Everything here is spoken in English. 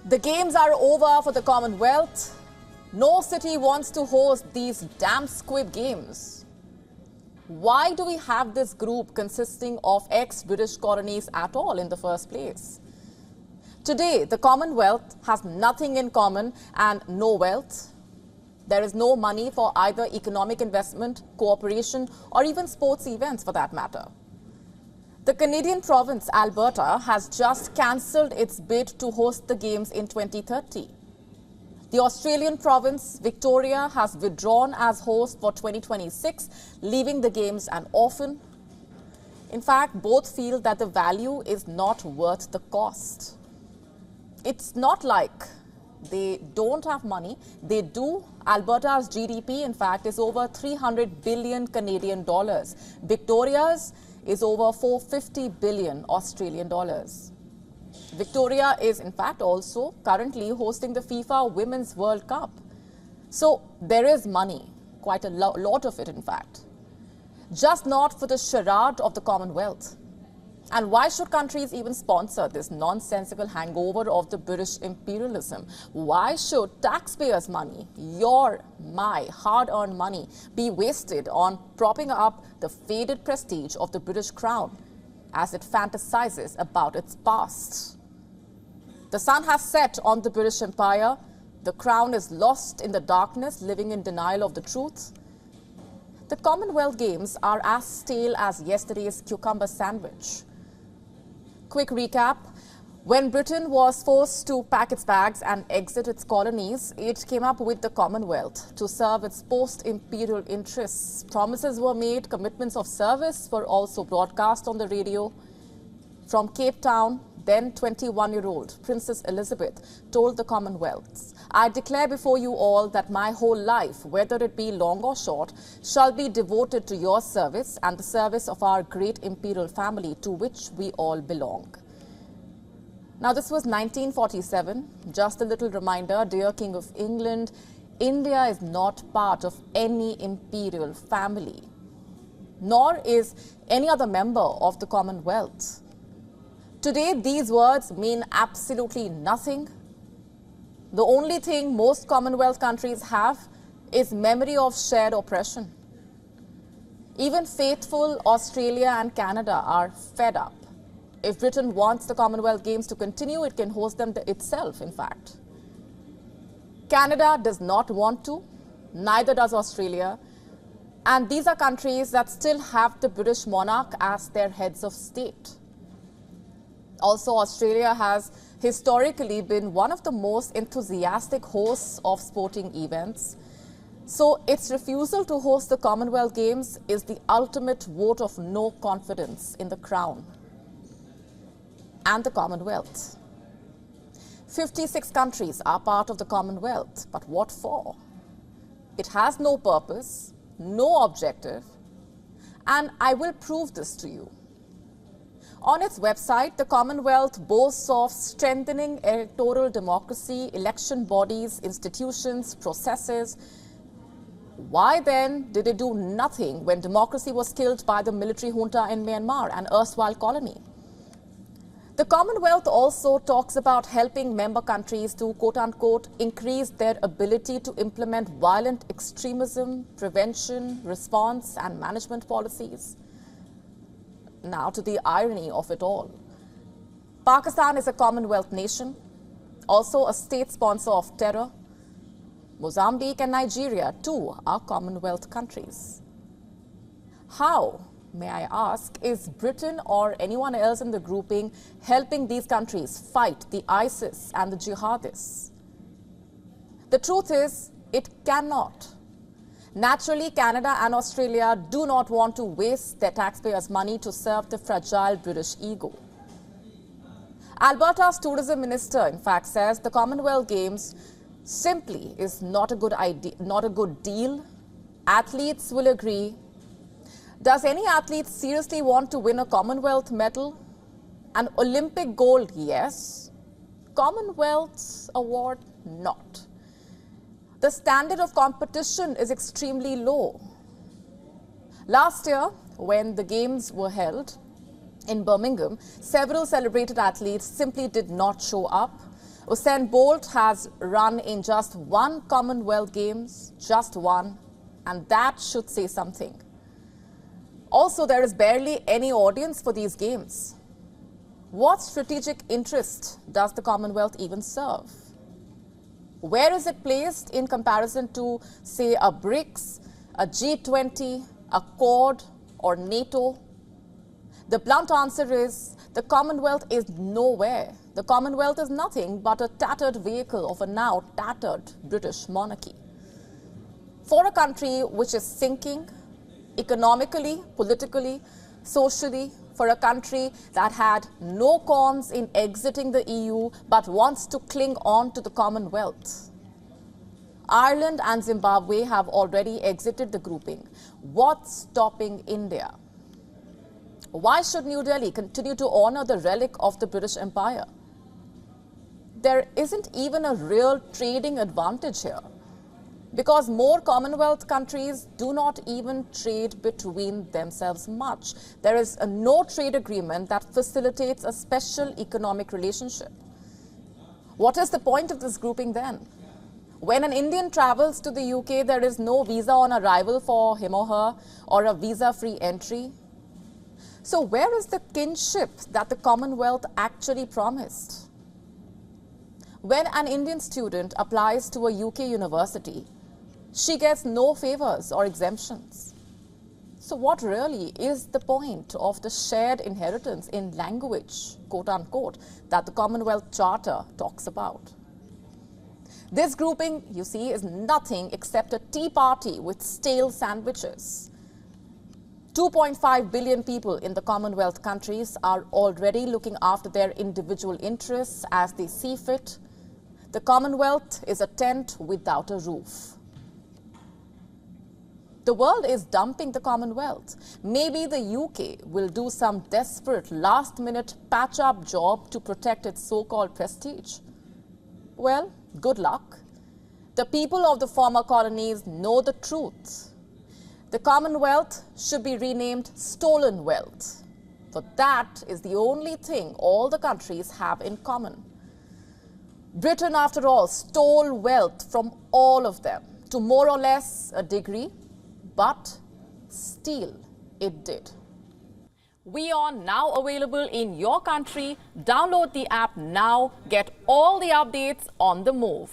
The games are over for the Commonwealth. No city wants to host these damn squid games. Why do we have this group consisting of ex-British colonies at all in the first place? Today, the Commonwealth has nothing in common and no wealth. There is no money for either economic investment, cooperation, or even sports events for that matter. The Canadian province, Alberta, has just cancelled its bid to host the Games in 2030. The Australian province, Victoria, has withdrawn as host for 2026, leaving the Games an orphan. In fact, both feel that the value is not worth the cost. It's not like they don't have money. They do. Alberta's GDP, in fact, is over 300 billion Canadian dollars. Victoria's is over 450 billion Australian dollars. Victoria is, in fact, also currently hosting the FIFA Women's World Cup. So there is money, quite a lot of it, in fact. Just not for the charade of the Commonwealth. And why should countries even sponsor this nonsensical hangover of the British imperialism? Why should taxpayers' money, my hard-earned money, be wasted on propping up the faded prestige of the British crown as it fantasizes about its past? The sun has set on the British Empire. The crown is lost in the darkness, living in denial of the truth. The Commonwealth Games are as stale as yesterday's cucumber sandwich. Quick recap. When Britain was forced to pack its bags and exit its colonies, it came up with the Commonwealth to serve its post-imperial interests. Promises were made, commitments of service were also broadcast on the radio. From Cape Town, then 21-year-old Princess Elizabeth told the Commonwealth, "I declare before you all that my whole life, whether it be long or short, shall be devoted to your service and the service of our great imperial family to which we all belong." Now, this was 1947. Just a little reminder, dear King of England, India is not part of any imperial family, nor is any other member of the Commonwealth. Today, these words mean absolutely nothing. The only thing most Commonwealth countries have is memory of shared oppression. Even faithful Australia and Canada are fed up. If Britain wants the Commonwealth Games to continue, it can host them itself, in fact. Canada does not want to, neither does Australia. And these are countries that still have the British monarch as their heads of state. Also, Australia has historically been one of the most enthusiastic hosts of sporting events. So its refusal to host the Commonwealth Games is the ultimate vote of no confidence in the Crown and the Commonwealth. 56 countries are part of the Commonwealth, but what for? It has no purpose, no objective, and I will prove this to you. On its website, the Commonwealth boasts of strengthening electoral democracy, election bodies, institutions, processes. Why then did it do nothing when democracy was killed by the military junta in Myanmar, an erstwhile colony? The Commonwealth also talks about helping member countries to, quote-unquote, increase their ability to implement violent extremism, prevention, response, and management policies. Now to the irony of it all. Pakistan is a Commonwealth nation, also a state sponsor of terror. Mozambique and Nigeria, too, are Commonwealth countries. How, may I ask, is Britain or anyone else in the grouping helping these countries fight the ISIS and the jihadists? The truth is, it cannot. Naturally, Canada and Australia do not want to waste their taxpayers' money to serve the fragile British ego. Alberta's tourism minister, in fact, says the Commonwealth Games simply is not a good idea, not a good deal. Athletes will agree. Does any athlete seriously want to win a Commonwealth medal? An Olympic gold, yes. Commonwealth award, not. The standard of competition is extremely low. Last year, when the Games were held in Birmingham, several celebrated athletes simply did not show up. Usain Bolt has run in just one Commonwealth Games, just one, and that should say something. Also, there is barely any audience for these games. What strategic interest does the Commonwealth even serve? Where is it placed in comparison to, say, a BRICS, a G20, a Quad, or NATO? The blunt answer is the Commonwealth is nowhere. The Commonwealth is nothing but a tattered vehicle of a now tattered British monarchy. For a country which is sinking economically, politically, socially, for a country that had no qualms in exiting the EU but wants to cling on to the Commonwealth. Ireland and Zimbabwe have already exited the grouping. What's stopping India? Why should New Delhi continue to honor the relic of the British Empire? There isn't even a real trading advantage here, because more Commonwealth countries do not even trade between themselves much. There is a no trade agreement that facilitates a special economic relationship. What is the point of this grouping then? When an Indian travels to the UK, there is no visa on arrival for him or her, or a visa-free entry. So where is the kinship that the Commonwealth actually promised? When an Indian student applies to a UK university, she gets no favors or exemptions. So what really is the point of the shared inheritance in language, quote unquote, that the Commonwealth Charter talks about? This grouping, you see, is nothing except a tea party with stale sandwiches. 2.5 billion people in the Commonwealth countries are already looking after their individual interests as they see fit. The Commonwealth is a tent without a roof. The world is dumping the Commonwealth. Maybe the UK will do some desperate last-minute patch-up job to protect its so-called prestige. Well, good luck. The people of the former colonies know the truth. The Commonwealth should be renamed Stolen Wealth, for that is the only thing all the countries have in common. Britain, after all, stole wealth from all of them to more or less a degree, but steal it did. WION now available in your country. Download the app now. Get all the updates on the move.